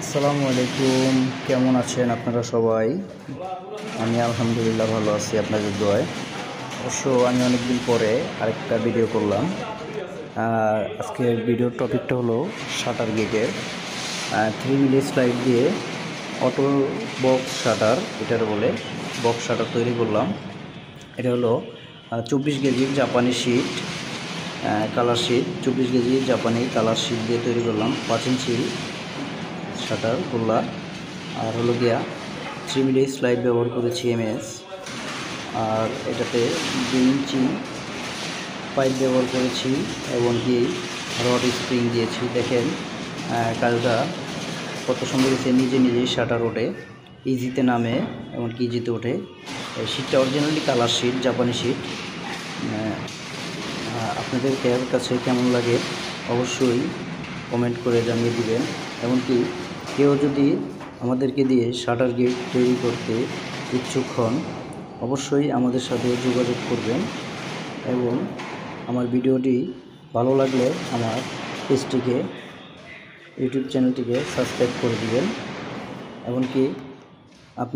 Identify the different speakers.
Speaker 1: আসসালামু আলাইকুম, কেমন আছেন আপনারা সবাই? আমি আলহামদুলিল্লাহ ভালো আছি আপনাদের দোয়ায়। অবশ্য আমি অনেকদিন পরে আরেকটা ভিডিও করলাম। আজকের ভিডিওর টপিকটা হলো শাটার গেটের 3 মিলি স্লাইড দিয়ে অটো বক্স শাটার, এটার বলে বক্স শাটার তৈরি করলাম। এটা হলো 24 কেজির জাপানি শিট, কালার শিট। 24 কেজির জাপানি কালার শিট দিয়ে তৈরি করলাম 5 ইঞ্চি শাটার গোল্লা। আর হলো গিয়া 3 মিলি স্লাইড ব্যবহার করেছি এমএস। আর এটাতে 2 ইঞ্চি পাইপ ব্যবহার করেছি, এমনকি রড স্প্রিং দিয়েছি। দেখেন কাজটা কত সুন্দর হয়েছে, নিজে নিজেই শাটার ওঠে, ইজিতে নামে, এমনকি ইজিতে ওঠে। এই শিটটা অরিজিনালি কালার শিট, জাপানি শিট। আপনাদের কাছে কেমন লাগে অবশ্যই কমেন্ট করে জানিয়ে দিবেন। এমনকি কেউ যদি আমাদেরকে দিয়ে শাটার গেট তৈরি করতে ইচ্ছুক হন, অবশ্যই আমাদের সাথে যোগাযোগ করবেন। এবং আমার ভিডিওটি ভালো লাগলে আমার পেজটিকে, ইউটিউব চ্যানেলটিকে সাবস্ক্রাইব করে দিবেন। এমনকি আপনার